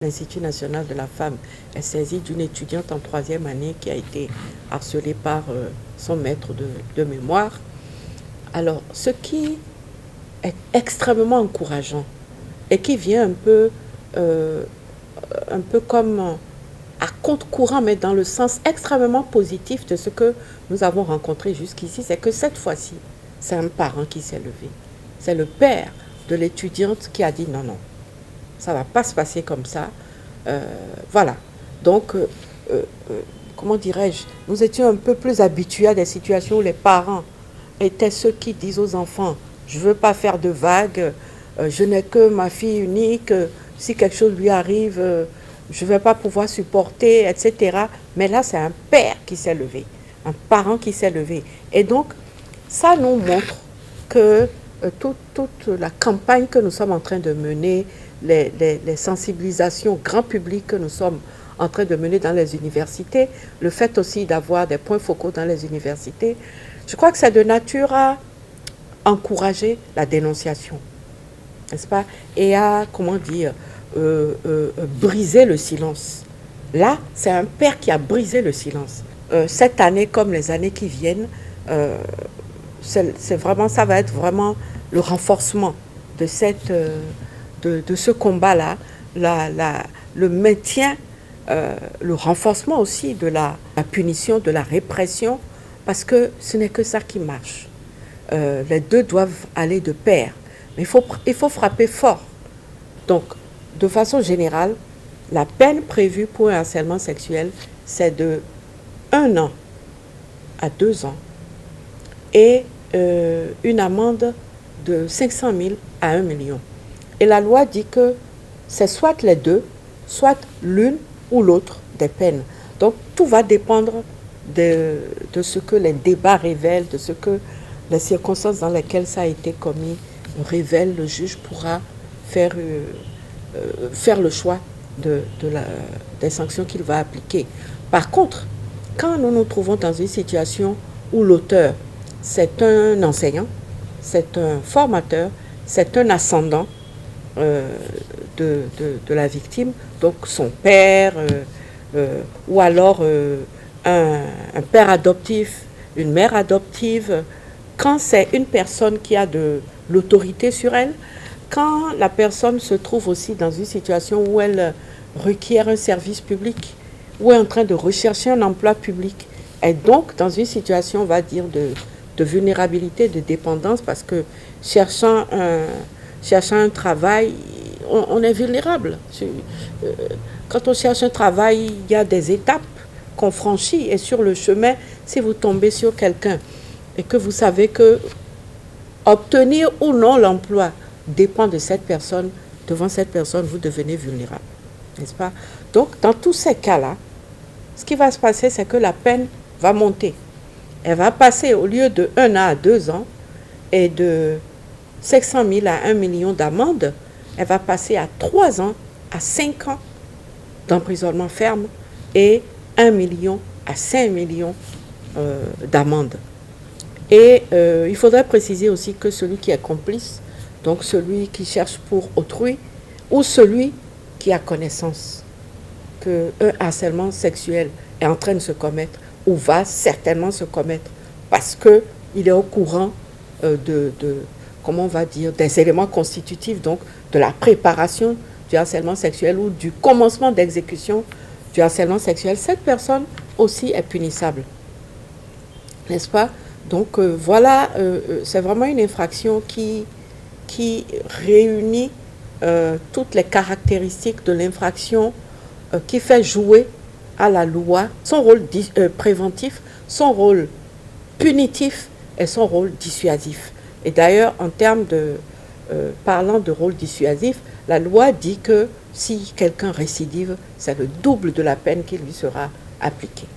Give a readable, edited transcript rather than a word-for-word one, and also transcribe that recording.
L'Institut national de la femme est saisi d'une étudiante en 3e année qui a été harcelée par son maître de mémoire. Alors, ce qui est extrêmement encourageant et qui vient un peu comme à contre-courant, mais dans le sens extrêmement positif de ce que nous avons rencontré jusqu'ici, c'est que cette fois-ci, c'est un parent qui s'est levé. C'est le père de l'étudiante qui a dit non, non, ça ne va pas se passer comme ça. Voilà. Donc, comment dirais-je, nous étions un peu plus habitués à des situations où les parents étaient ceux qui disent aux enfants, je ne veux pas faire de vagues, je n'ai que ma fille unique, si quelque chose lui arrive, je ne vais pas pouvoir supporter, etc. Mais là, c'est un père qui s'est levé, un parent qui s'est levé. Et donc, ça nous montre que toute la campagne que nous sommes en train de mener, les sensibilisations grand public que nous sommes en train de mener dans les universités, le fait aussi d'avoir des points focaux dans les universités, je crois que c'est de nature à encourager la dénonciation, n'est-ce pas? Et à, comment dire, briser le silence. Là, c'est un père qui a brisé le silence. Cette année, comme les années qui viennent, c'est vraiment, ça va être vraiment le renforcement de ce combat-là, le maintien, le renforcement aussi de la punition, de la répression, parce que ce n'est que ça qui marche. Les deux doivent aller de pair. Mais il faut frapper fort. Donc, de façon générale, la peine prévue pour un harcèlement sexuel, c'est de 1 an à 2 ans et une amende de 500 000 à 1 million. Et la loi dit que c'est soit les deux, soit l'une ou l'autre des peines. Donc tout va dépendre de ce que les débats révèlent, de ce que les circonstances dans lesquelles ça a été commis révèlent. Le juge pourra faire le choix des sanctions qu'il va appliquer. Par contre, quand nous nous trouvons dans une situation où l'auteur, c'est un enseignant, c'est un formateur, c'est un ascendant de la victime, donc son père, ou alors un père adoptif, une mère adoptive, quand c'est une personne qui a de l'autorité sur elle, quand la personne se trouve aussi dans une situation où elle requiert un service public, ou est en train de rechercher un emploi public, et donc dans une situation, on va dire, de vulnérabilité, de dépendance, parce que cherchant un travail, on est vulnérable. Quand on cherche un travail, il y a des étapes qu'on franchit, et sur le chemin, si vous tombez sur quelqu'un et que vous savez que obtenir ou non l'emploi dépend de cette personne, devant cette personne, vous devenez vulnérable, n'est-ce pas? Donc, dans tous ces cas-là, ce qui va se passer, c'est que la peine va monter. Elle va passer, au lieu de 1 an à 2 ans et de 500 000 à 1 million d'amende, elle va passer à 3 ans à 5 ans d'emprisonnement ferme et 1 million à 5 millions d'amende. Et il faudrait préciser aussi que celui qui est complice, donc celui qui cherche pour autrui, ou celui qui a connaissance qu'un harcèlement sexuel est en train de se commettre, ou va certainement se commettre, parce qu'il est au courant comment on va dire, des éléments constitutifs, donc de la préparation du harcèlement sexuel ou du commencement d'exécution du harcèlement sexuel, cette personne aussi est punissable. N'est-ce pas? Donc voilà, c'est vraiment une infraction qui réunit toutes les caractéristiques de l'infraction, qui fait jouer à la loi son rôle préventif, son rôle punitif et son rôle dissuasif. Et d'ailleurs, en termes parlant de rôle dissuasif, la loi dit que si quelqu'un récidive, c'est le double de la peine qui lui sera appliquée.